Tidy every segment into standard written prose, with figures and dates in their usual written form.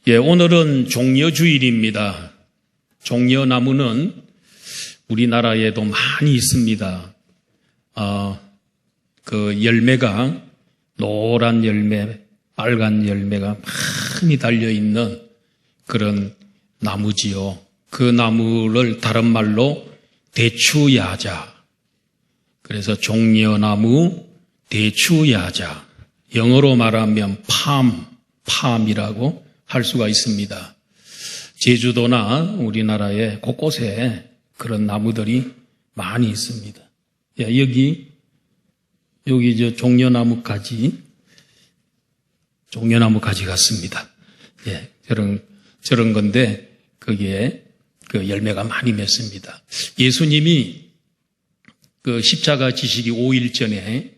오늘은 종려주일입니다. 종려나무는 우리나라에도 많이 있습니다. 그 열매가 노란 열매, 빨간 열매가 많이 달려있는 그런 나무지요. 그 나무를 다른 말로 대추야자. 그래서 종려나무, 대추야자. 영어로 말하면 팜이라고 할 수가 있습니다. 제주도나 우리나라에 곳곳에 그런 나무들이 많이 있습니다. 여기 저 종려나무 가지 같습니다. 저런 건데 거기에 그 열매가 많이 맺습니다. 예수님이 그 십자가 지시기 5일 전에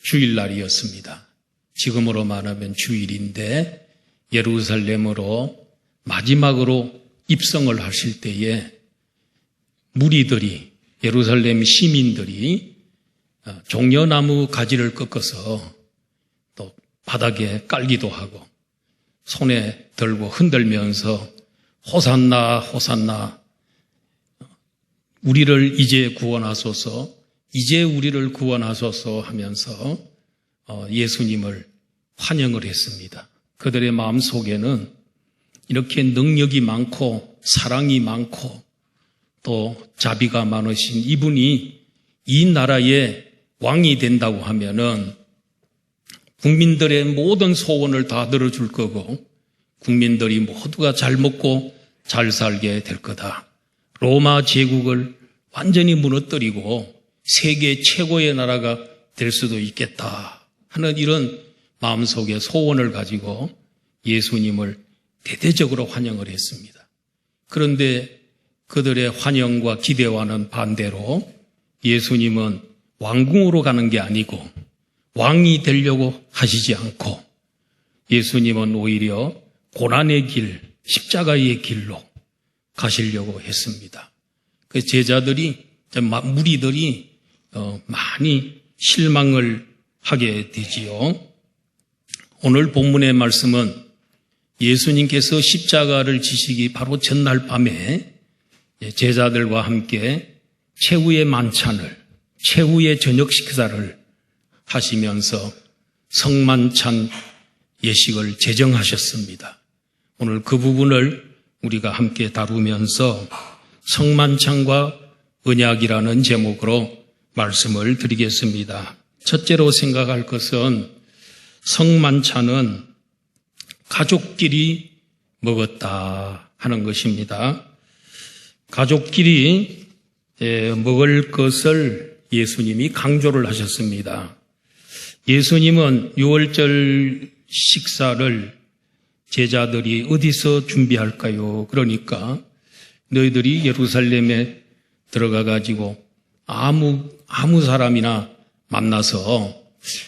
주일날이었습니다. 지금으로 말하면 주일인데 예루살렘으로 마지막으로 입성을 하실 때에 무리들이, 예루살렘 시민들이 종려나무 가지를 꺾어서 또 바닥에 깔기도 하고 손에 들고 흔들면서 호산나 호산나, 우리를 이제 구원하소서, 이제 우리를 구원하소서 하면서 예수님을 환영을 했습니다. 그들의 마음속에는 이렇게 능력이 많고 사랑이 많고 또 자비가 많으신 이분이 이 나라의 왕이 된다고 하면은 국민들의 모든 소원을 다 들어줄 거고 국민들이 모두가 잘 먹고 잘 살게 될 거다. 로마 제국을 완전히 무너뜨리고 세계 최고의 나라가 될 수도 있겠다 하는 이런 마음속에 소원을 가지고 예수님을 대대적으로 환영을 했습니다. 그런데 그들의 환영과 기대와는 반대로 예수님은 왕궁으로 가는 게 아니고 왕이 되려고 하시지 않고 예수님은 오히려 고난의 길, 십자가의 길로 가시려고 했습니다. 그 제자들이, 무리들이 많이 실망을 하게 되지요. 오늘 본문의 말씀은 예수님께서 십자가를 지시기 바로 전날 밤에 제자들과 함께 최후의 만찬을, 최후의 저녁 식사를 하시면서 성만찬 예식을 제정하셨습니다. 오늘 그 부분을 우리가 함께 다루면서 성만찬과 언약이라는 제목으로 말씀을 드리겠습니다. 첫째로 생각할 것은 성만찬은 가족끼리 먹었다 하는 것입니다. 가족끼리 먹을 것을 예수님이 강조를 하셨습니다. 예수님은 유월절 식사를 제자들이 어디서 준비할까요? 그러니까 너희들이 예루살렘에 들어가 가지고 아무 사람이나 만나서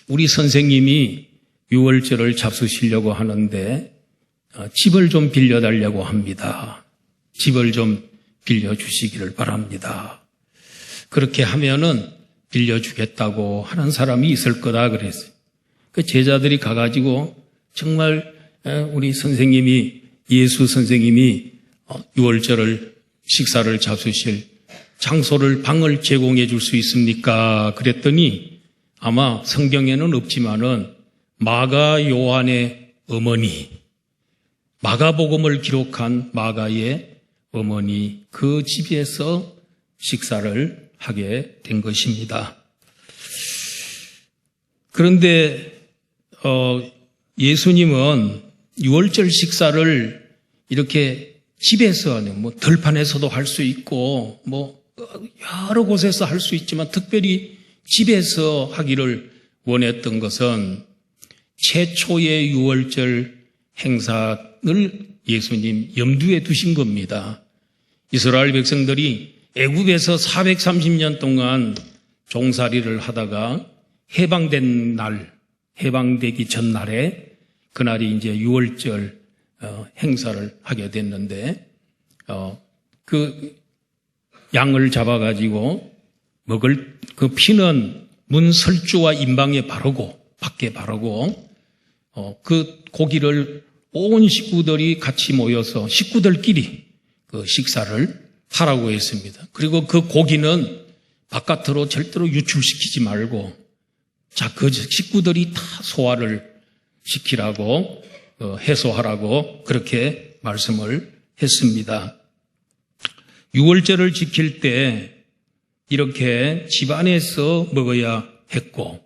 우리 선생님이 유월절을 잡수시려고 하는데 집을 좀 빌려달라고 합니다. 집을 좀 빌려주시기를 바랍니다. 그렇게 하면은 빌려주겠다고 하는 사람이 있을 거다 그랬어요. 그 제자들이 가가지고 정말 우리 선생님이, 예수 선생님이 유월절을 식사를 잡수실 장소를, 방을 제공해 줄 수 있습니까? 그랬더니 아마 성경에는 없지만은 마가 요한의 어머니, 마가복음을 기록한 마가의 어머니, 그 집에서 식사를 하게 된 것입니다. 그런데 예수님은 유월절 식사를 이렇게 집에서, 들판에서도 할 수 있고 여러 곳에서 할 수 있지만 특별히 집에서 하기를 원했던 것은 최초의 유월절 행사를 예수님 염두에 두신 겁니다. 이스라엘 백성들이 애굽에서 430년 동안 종살이를 하다가 해방되기 전날에 그날이 이제 유월절 행사를 하게 됐는데 그 양을 잡아가지고 먹을 그 피는 문 설주와 임방에 바르고 밖에 바르고 그 고기를 온 식구들이 같이 모여서 식구들끼리 그 식사를 하라고 했습니다. 그리고 그 고기는 바깥으로 절대로 유출시키지 말고 그 식구들이 다 소화를 시키라고 해소하라고 그렇게 말씀을 했습니다. 유월절을 지킬 때 이렇게 집안에서 먹어야 했고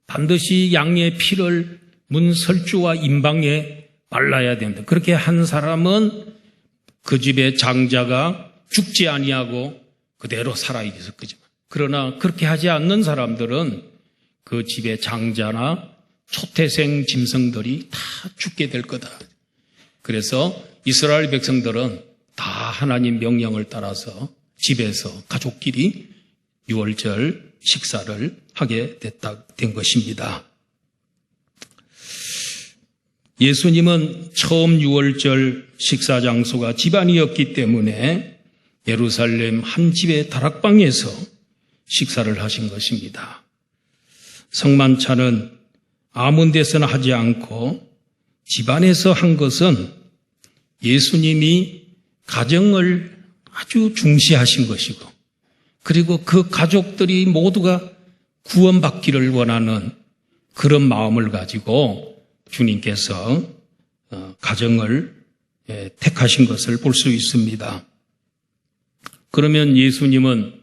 반드시 양의 피를 문 설주와 임방에 발라야 된다. 그렇게 한 사람은 그 집의 장자가 죽지 아니하고 그대로 살아있었거든요. 그러나 그렇게 하지 않는 사람들은 그 집의 장자나 초태생 짐승들이 다 죽게 될 거다. 그래서 이스라엘 백성들은 다 하나님 명령을 따라서 집에서 가족끼리 유월절 식사를 하게 된 것입니다. 예수님은 처음 유월절 식사 장소가 집안이었기 때문에 예루살렘 한 집의 다락방에서 식사를 하신 것입니다. 성만찬은 아무 데서나 하지 않고 집안에서 한 것은 예수님이 가정을 아주 중시하신 것이고 그리고 그 가족들이 모두가 구원받기를 원하는 그런 마음을 가지고 주님께서 가정을 택하신 것을 볼 수 있습니다. 그러면 예수님은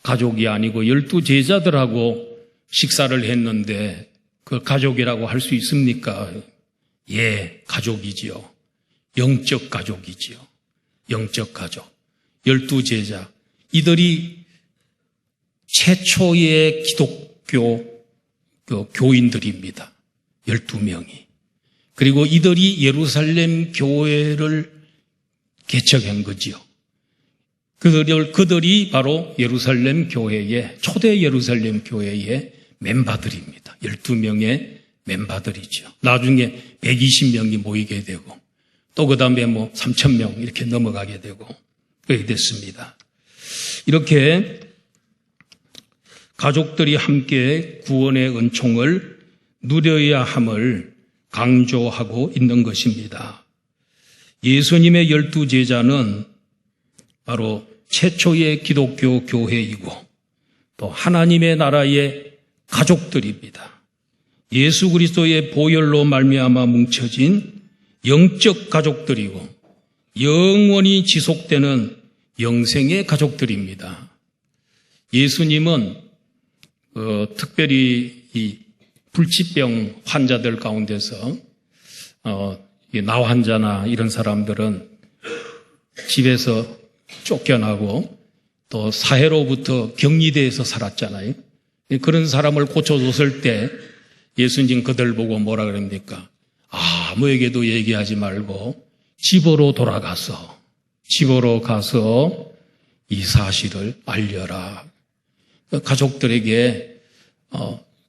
가족이 아니고 12제자들하고 식사를 했는데 그 가족이라고 할 수 있습니까? 예, 가족이지요. 영적 가족이지요. 영적 가족. 12제자. 이들이 최초의 기독교 교인들입니다. 12명이. 그리고 이들이 예루살렘 교회를 개척한 거지요. 그들이 바로 예루살렘 교회의, 초대 예루살렘 교회의 멤버들입니다. 12명의 멤버들이죠. 나중에 120명이 모이게 되고, 또 그 다음에 3,000명 이렇게 넘어가게 되고, 그렇게 됐습니다. 이렇게 가족들이 함께 구원의 은총을 누려야 함을 강조하고 있는 것입니다. 예수님의 12제자는 바로 최초의 기독교 교회이고 또 하나님의 나라의 가족들입니다. 예수 그리스도의 보혈로 말미암아 뭉쳐진 영적 가족들이고 영원히 지속되는 영생의 가족들입니다. 예수님은 특별히 이 불치병 환자들 가운데서 나 환자나 이런 사람들은 집에서 쫓겨나고 또 사회로부터 격리돼서 살았잖아요. 그런 사람을 고쳐줬을 때 예수님 그들 보고 뭐라 그럽니까? 아무에게도 얘기하지 말고 집으로 가서 이 사실을 알려라. 가족들에게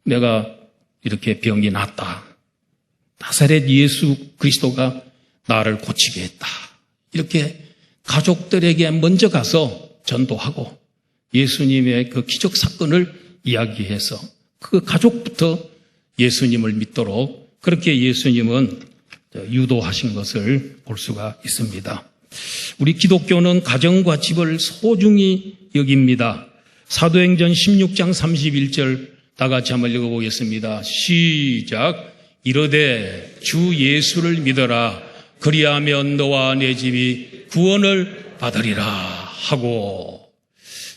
내가 이렇게 병이 났다. 나사렛 예수 그리스도가 나를 고치게 했다. 이렇게 가족들에게 먼저 가서 전도하고 예수님의 그 기적 사건을 이야기해서 그 가족부터 예수님을 믿도록 그렇게 예수님은 유도하신 것을 볼 수가 있습니다. 우리 기독교는 가정과 집을 소중히 여깁니다. 사도행전 16장 31절 다 같이 한번 읽어보겠습니다. 시작. 이르되 주 예수를 믿어라. 그리하면 너와 내 집이 구원을 받으리라 하고,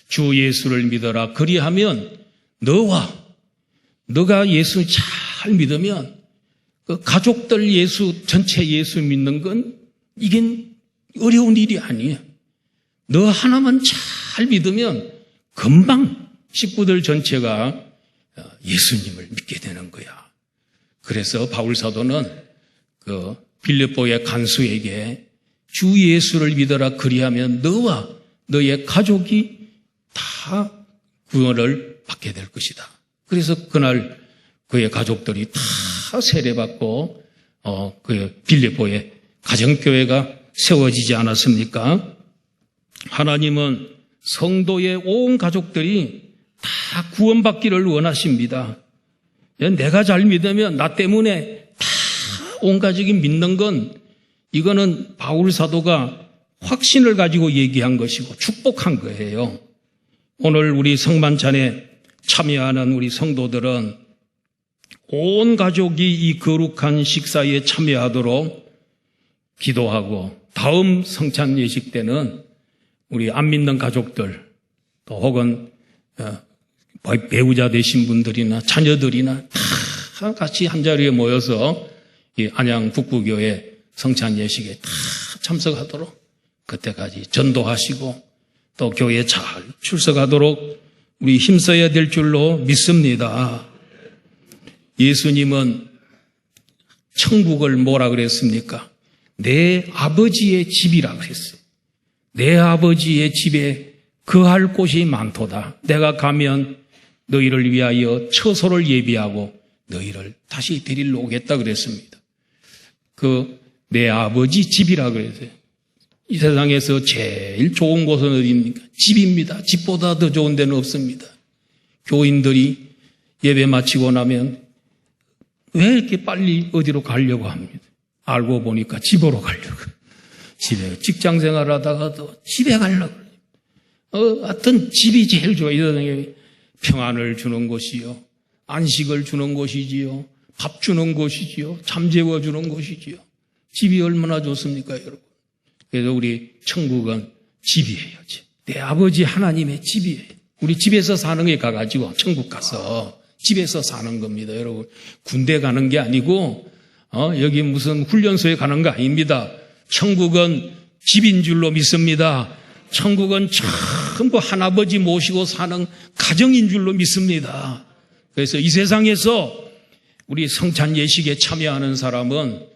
주 예수를 믿어라. 그리하면 너가 예수 잘 믿으면 그 가족들 전체 예수 믿는 건 이게 어려운 일이 아니에요. 너 하나만 잘 믿으면 금방 식구들 전체가 예수님을 믿게 되는 거야. 그래서 바울 사도는 그 빌립보의 간수에게 주 예수를 믿어라. 그리하면 너와 너의 가족이 다 구원을 받게 될 것이다. 그래서 그날 그의 가족들이 다 세례받고 그 빌립보의 가정교회가 세워지지 않았습니까? 하나님은 성도의 온 가족들이 다 구원받기를 원하십니다. 내가 잘 믿으면 나 때문에 다 온 가족이 믿는 건 이거는 바울 사도가 확신을 가지고 얘기한 것이고 축복한 거예요. 오늘 우리 성만찬에 참여하는 우리 성도들은 온 가족이 이 거룩한 식사에 참여하도록 기도하고 다음 성찬 예식 때는 우리 안 믿는 가족들 또 혹은 배우자 되신 분들이나 자녀들이나 다 같이 한자리에 모여서 이 안양 북구교회 성찬 예식에 다 참석하도록 그때까지 전도하시고 또 교회에 잘 출석하도록 우리 힘써야 될 줄로 믿습니다. 예수님은 천국을 뭐라 그랬습니까? 내 아버지의 집이라 그랬어요. 내 아버지의 집에 거할 곳이 많도다. 내가 가면 너희를 위하여 처소를 예비하고 너희를 다시 데리러 오겠다 그랬습니다. 내 아버지 집이라 그랬어요. 이 세상에서 제일 좋은 곳은 어디입니까? 집입니다. 집보다 더 좋은 데는 없습니다. 교인들이 예배 마치고 나면 왜 이렇게 빨리 어디로 가려고 합니다? 알고 보니까 집으로 가려고. 집에 직장 생활하다가도 집에 가려고. 하여튼 집이 제일 좋아요. 이 세상에 평안을 주는 곳이요. 안식을 주는 곳이지요. 밥 주는 곳이지요. 잠재워 주는 곳이지요. 집이 얼마나 좋습니까, 여러분? 그래서 우리 천국은 집이에요. 내 아버지 하나님의 집이에요. 우리 집에서 사는 게 가가지고 천국 가서 집에서 사는 겁니다, 여러분. 군대 가는 게 아니고 여기 무슨 훈련소에 가는 거 아닙니다. 천국은 집인 줄로 믿습니다. 천국은 전부 하나아버지 모시고 사는 가정인 줄로 믿습니다. 그래서 이 세상에서 우리 성찬 예식에 참여하는 사람은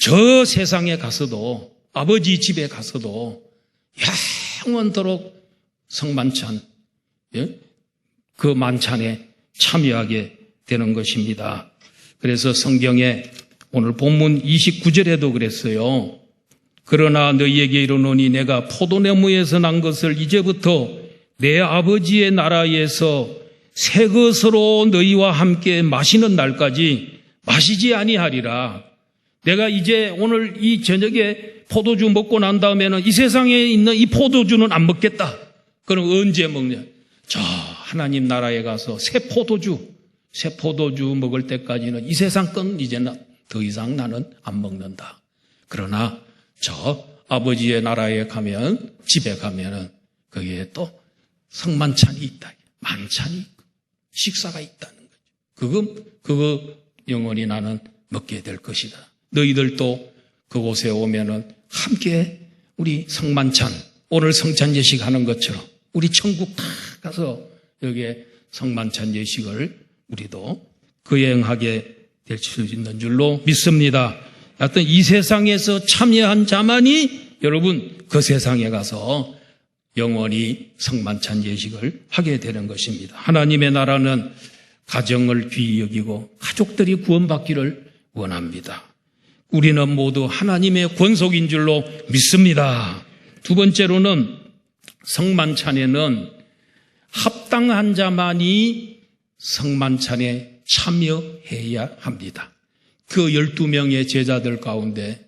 저 세상에 가서도 아버지 집에 가서도 영원토록 성만찬, 그 만찬에 참여하게 되는 것입니다. 그래서 성경에 오늘 본문 29절에도 그랬어요. 그러나 너희에게 이르노니 내가 포도나무에서 난 것을 이제부터 내 아버지의 나라에서 새 것으로 너희와 함께 마시는 날까지 마시지 아니하리라. 내가 이제 오늘 이 저녁에 포도주 먹고 난 다음에는 이 세상에 있는 이 포도주는 안 먹겠다. 그럼 언제 먹냐? 저 하나님 나라에 가서 새 포도주 먹을 때까지는 이 세상 건 이제는 더 이상 나는 안 먹는다. 그러나 저 아버지의 나라에 가면, 집에 가면은 거기에 또 성만찬이 있다. 만찬이 있고 식사가 있다는 거죠. 그거 영원히 나는 먹게 될 것이다. 너희들도 그곳에 오면은 함께 우리 성만찬, 오늘 성찬 예식 하는 것처럼 우리 천국 다 가서 여기에 성만찬 예식을 우리도 거행하게 될 수 있는 줄로 믿습니다. 하여튼 이 세상에서 참여한 자만이 여러분 그 세상에 가서 영원히 성만찬 예식을 하게 되는 것입니다. 하나님의 나라는 가정을 귀히 여기고 가족들이 구원받기를 원합니다. 우리는 모두 하나님의 권속인 줄로 믿습니다. 두 번째로는 성만찬에는 합당한 자만이 성만찬에 참여해야 합니다. 그 12명의 제자들 가운데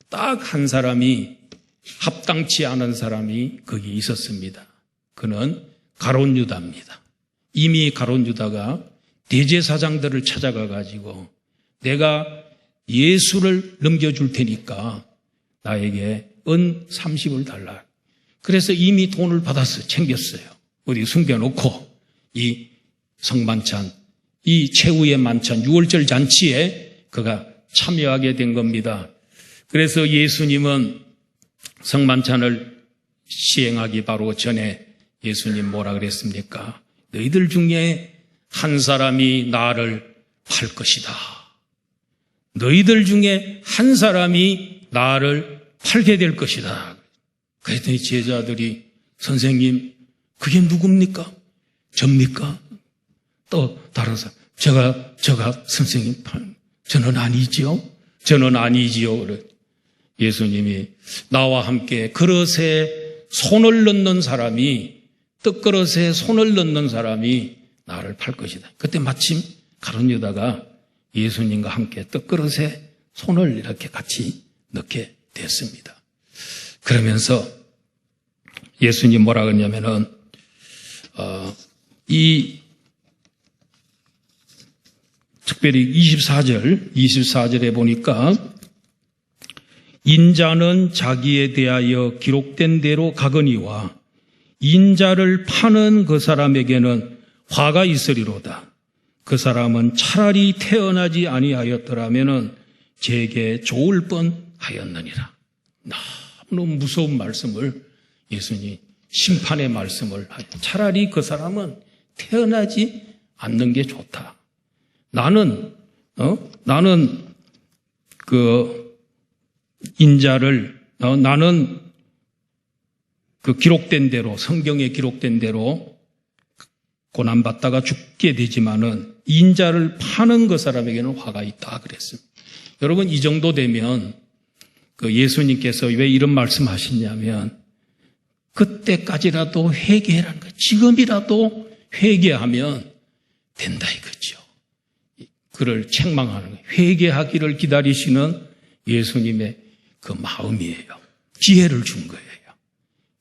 딱 한 사람이 합당치 않은 사람이 거기 있었습니다. 그는 가룟 유다입니다. 이미 가룟 유다가 대제사장들을 찾아가 가지고 내가 예수를 넘겨줄 테니까 나에게 은 30을 달라. 그래서 이미 돈을 받았어요. 챙겼어요. 어디 숨겨놓고 이 성만찬, 이 최후의 만찬 6월절 잔치에 그가 참여하게 된 겁니다. 그래서 예수님은 성만찬을 시행하기 바로 전에 예수님 뭐라 그랬습니까? 너희들 중에 한 사람이 나를 팔 것이다. 너희들 중에 한 사람이 나를 팔게 될 것이다. 그랬더니 제자들이 선생님 그게 누굽니까? 접니까? 또 다른 사람 제가 선생님 저는 아니지요. 저는 아니지요. 그래. 예수님이 나와 함께 그릇에 손을 넣는 사람이 떡그릇에 손을 넣는 사람이 나를 팔 것이다. 그때 마침 가룟 유다가 예수님과 함께 떡그릇에 손을 이렇게 같이 넣게 됐습니다. 그러면서 예수님 뭐라 그러냐면은 특별히 24절에 보니까 인자는 자기에 대하여 기록된 대로 가거니와 인자를 파는 그 사람에게는 화가 있으리로다. 그 사람은 차라리 태어나지 아니하였더라면은 제게 좋을 뻔하였느니라. 너무 무서운 말씀을 예수님 심판의 말씀을 하죠. 차라리 그 사람은 태어나지 않는 게 좋다. 나는 그 인자를 나는 그 기록된 대로 성경에 기록된 대로 고난받다가 죽게 되지만은 인자를 파는 그 사람에게는 화가 있다 그랬습니다. 여러분 이 정도 되면 그 예수님께서 왜 이런 말씀하시냐면 그때까지라도 회개라는 거, 지금이라도 회개하면 된다 이거죠. 그를 책망하는 거예요. 회개하기를 기다리시는 예수님의 그 마음이에요. 지혜를 준 거예요.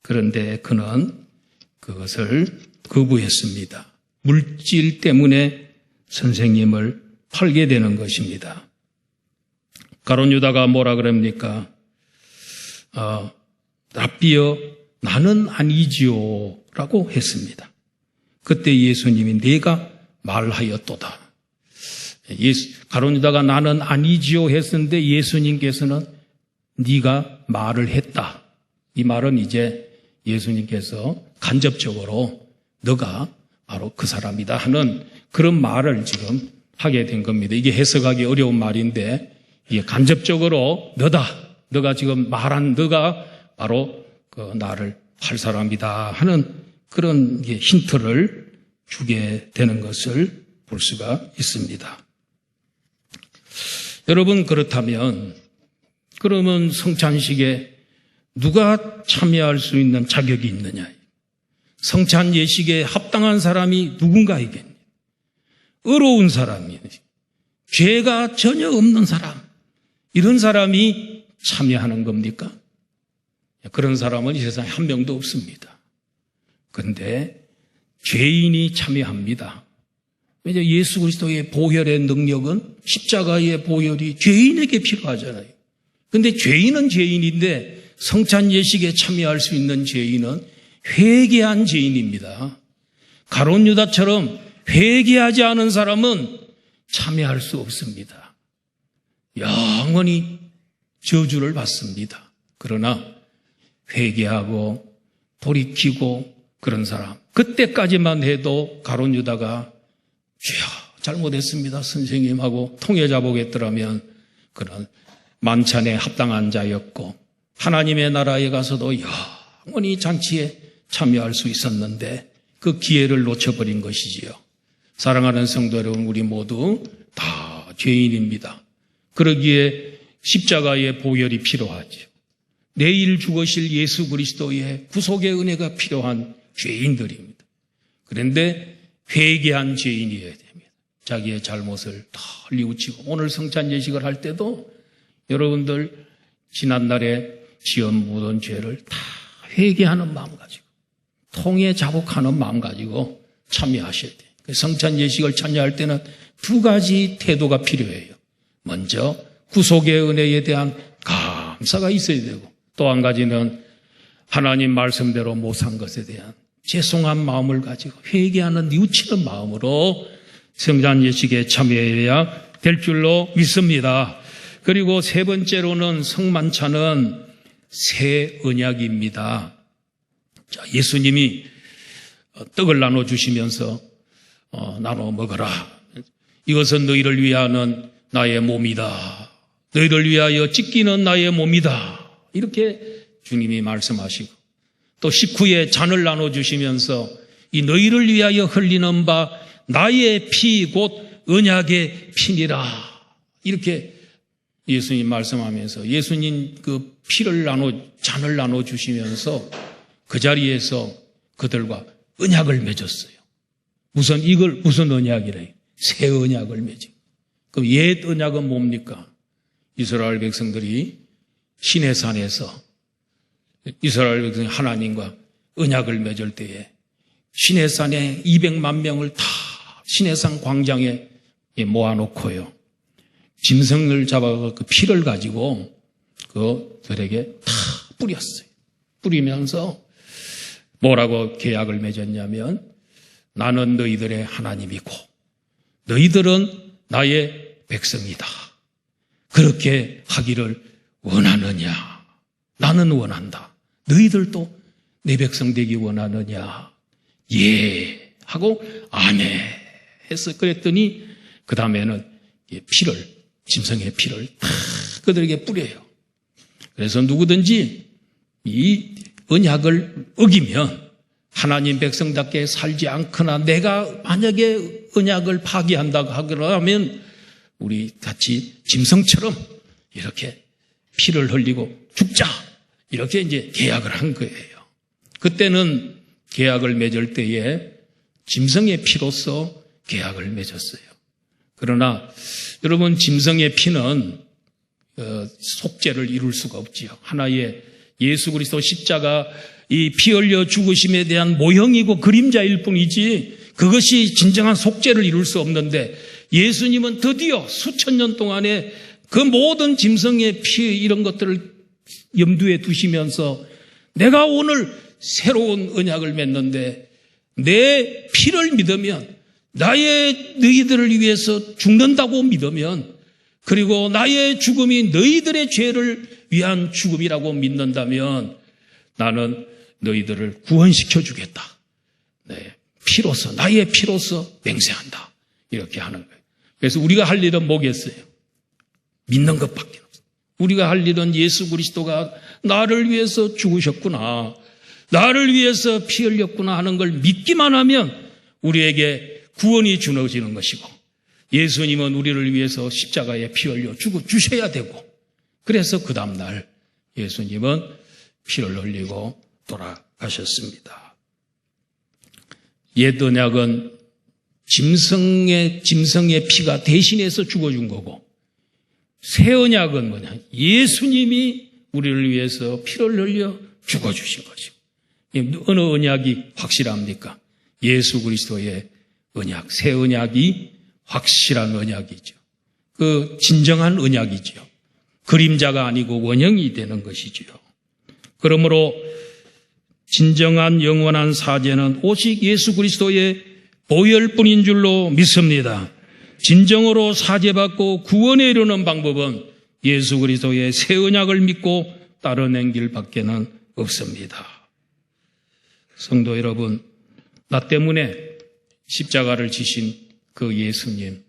그런데 그는 그것을 거부했습니다. 물질 때문에 선생님을 팔게 되는 것입니다. 가룟 유다가 뭐라 그럽니까? 랍비여 나는 아니지요 라고 했습니다. 그때 예수님이 내가 말하였도다. 가룟 유다가 나는 아니지요 했었는데 예수님께서는 네가 말을 했다. 이 말은 이제 예수님께서 간접적으로 너가 바로 그 사람이다 하는 그런 말을 지금 하게 된 겁니다. 이게 해석하기 어려운 말인데 이게 간접적으로 너가 지금 말한 너가 바로 그 나를 팔 사람이다 하는 그런 힌트를 주게 되는 것을 볼 수가 있습니다. 여러분 그렇다면 그러면 성찬식에 누가 참여할 수 있는 자격이 있느냐? 성찬 예식에 합당한 사람이 누군가에게 의로운 사람이 죄가 전혀 없는 사람 이런 사람이 참여하는 겁니까? 그런 사람은 이 세상에 한 명도 없습니다. 그런데 죄인이 참여합니다. 왜냐 예수 그리스도의 보혈의 능력은 십자가의 보혈이 죄인에게 필요하잖아요. 그런데 죄인은 죄인인데 성찬 예식에 참여할 수 있는 죄인은 회개한 죄인입니다. 가룟 유다처럼 회개하지 않은 사람은 참여할 수 없습니다. 영원히 저주를 받습니다. 그러나 회개하고 돌이키고 그런 사람 그때까지만 해도 가룟 유다가 주여 잘못했습니다 선생님하고 통해 잡으겠더라면 그런 만찬에 합당한 자였고 하나님의 나라에 가서도 영원히 잔치에 참여할 수 있었는데 그 기회를 놓쳐버린 것이지요. 사랑하는 성도 여러분, 우리 모두 다 죄인입니다. 그러기에 십자가의 보혈이 필요하죠. 내일 죽으실 예수 그리스도의 구속의 은혜가 필요한 죄인들입니다. 그런데 회개한 죄인이어야 됩니다. 자기의 잘못을 다 뉘우치고 오늘 성찬 예식을 할 때도 여러분들 지난날에 지은 모든 죄를 다 회개하는 마음 가지고 통해 자복하는 마음 가지고 참여하셔야 돼요. 성찬 예식을 참여할 때는 두 가지 태도가 필요해요. 먼저 구속의 은혜에 대한 감사가 있어야 되고 또 한 가지는 하나님 말씀대로 못 산 것에 대한 죄송한 마음을 가지고 회개하는 뉘우치는 마음으로 성찬 예식에 참여해야 될 줄로 믿습니다. 그리고 세 번째로는 성만찬은 새 언약입니다. 자, 예수님이 떡을 나눠주시면서 나눠 먹어라. 이것은 너희를 위하는 나의 몸이다. 너희를 위하여 찢기는 나의 몸이다. 이렇게 주님이 말씀하시고 또 식후에 잔을 나눠주시면서 이 너희를 위하여 흘리는 바 나의 피 곧 언약의 피니라. 이렇게 예수님 말씀하면서 예수님 그 잔을 나눠주시면서 그 자리에서 그들과 언약을 맺었어요. 무슨 언약이래요? 새 언약을 맺은. 그럼 옛 언약은 뭡니까? 이스라엘 백성들이 시내산에서 이스라엘 백성이 하나님과 언약을 맺을 때에 시내산에 200만 명을 다 시내산 광장에 모아놓고요. 짐승을 잡아서 그 피를 가지고 그들에게 다 뿌렸어요. 뿌리면서 뭐라고 계약을 맺었냐면 나는 너희들의 하나님이고 너희들은 나의 백성이다. 그렇게 하기를 원하느냐? 나는 원한다. 너희들도 내 백성 되기 원하느냐? 예 하고 아멘 해서 그랬더니 그 다음에는 피를 짐승의 피를 다 그들에게 뿌려요. 그래서 누구든지 이 언약을 어기면 하나님 백성답게 살지 않거나 내가 만약에 언약을 파기한다고 하면 우리 같이 짐승처럼 이렇게 피를 흘리고 죽자 이렇게 이제 계약을 한 거예요. 그때는 계약을 맺을 때에 짐승의 피로서 계약을 맺었어요. 그러나 여러분 짐승의 피는 속죄를 이룰 수가 없지요. 하나의 예수 그리스도 십자가 이 피 흘려 죽으심에 대한 모형이고 그림자일 뿐이지 그것이 진정한 속죄를 이룰 수 없는데 예수님은 드디어 수천 년 동안에 그 모든 짐승의 피 이런 것들을 염두에 두시면서 내가 오늘 새로운 언약을 맺는데 내 피를 믿으면 너희들을 위해서 죽는다고 믿으면 그리고 나의 죽음이 너희들의 죄를 위한 죽음이라고 믿는다면 나는 너희들을 구원시켜 주겠다. 네, 피로서 나의 피로서 맹세한다. 이렇게 하는 거예요. 그래서 우리가 할 일은 뭐겠어요? 믿는 것밖에 없어요. 우리가 할 일은 예수 그리스도가 나를 위해서 죽으셨구나. 나를 위해서 피 흘렸구나 하는 걸 믿기만 하면 우리에게 구원이 주어지는 것이고 예수님은 우리를 위해서 십자가에 피 흘려 주셔야 되고 그래서 그 다음날 예수님은 피를 흘리고 돌아가셨습니다. 옛 언약은 짐승의 피가 대신해서 죽어준 거고 새 언약은 뭐냐? 예수님이 우리를 위해서 피를 흘려 죽어주신 거죠. 어느 언약이 확실합니까? 예수 그리스도의 언약, 새 언약이 확실한 언약이죠. 그 진정한 언약이죠. 그림자가 아니고 원형이 되는 것이지요. 그러므로 진정한 영원한 사죄는 오직 예수 그리스도의 보혈뿐인 줄로 믿습니다. 진정으로 사죄받고 구원에 이르는 방법은 예수 그리스도의 새 언약을 믿고 따르는 길밖에는 없습니다. 성도 여러분, 나 때문에 십자가를 지신 그 예수님,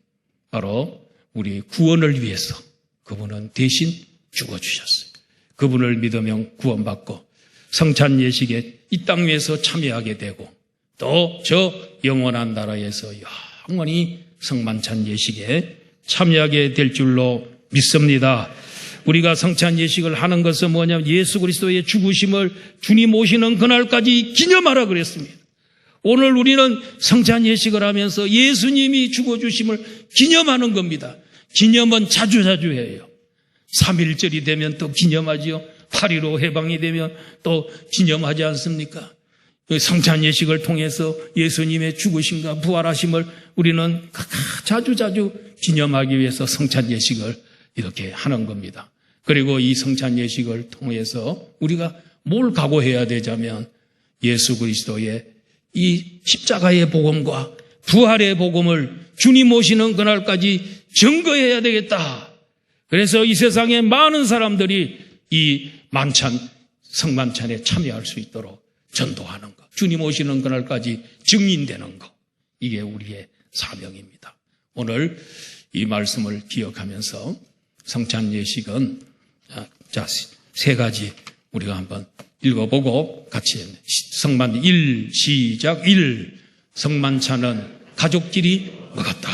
바로 우리 구원을 위해서 그분은 대신 죽어주셨어요. 그분을 믿으면 구원받고 성찬 예식에 이 땅 위에서 참여하게 되고 또 저 영원한 나라에서 영원히 성만찬 예식에 참여하게 될 줄로 믿습니다. 우리가 성찬 예식을 하는 것은 뭐냐면 예수 그리스도의 죽으심을 주님 오시는 그날까지 기념하라 그랬습니다. 오늘 우리는 성찬 예식을 하면서 예수님이 죽어주심을 기념하는 겁니다. 기념은 자주자주 해요. 3.1절이 되면 또 기념하지요. 8.15 해방이 되면 또 기념하지 않습니까? 성찬 예식을 통해서 예수님의 죽으심과 부활하심을 우리는 자주자주 기념하기 위해서 성찬 예식을 이렇게 하는 겁니다. 그리고 이 성찬 예식을 통해서 우리가 뭘 각오해야 되자면 예수 그리스도의 이 십자가의 복음과 부활의 복음을 주님 오시는 그날까지 증거해야 되겠다. 그래서 이 세상에 많은 사람들이 이 만찬, 성만찬에 참여할 수 있도록 전도하는 것, 주님 오시는 그날까지 증인되는 것, 이게 우리의 사명입니다. 오늘 이 말씀을 기억하면서 성찬 예식은 세 가지 우리가 한번 읽어보고 같이 성만 1 시작 1 성만찬은 가족끼리 먹었다.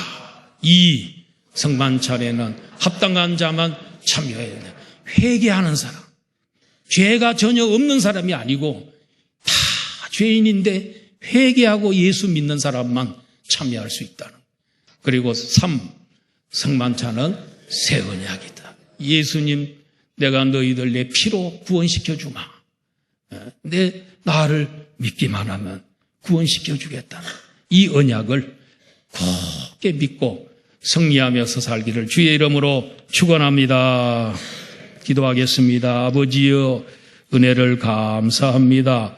2 성만찬에는 합당한 자만 참여해야 돼. 회개하는 사람, 죄가 전혀 없는 사람이 아니고 다 죄인인데 회개하고 예수 믿는 사람만 참여할 수 있다는. 그리고 3 성만찬은 새 언약이다. 예수님, 내가 너희들 내 피로 구원시켜 주마. 나를 믿기만 하면 구원시켜 주겠다는 이 언약을 굳게 믿고 승리하면서 살기를 주의 이름으로 축원합니다. 기도하겠습니다. 아버지여, 은혜를 감사합니다.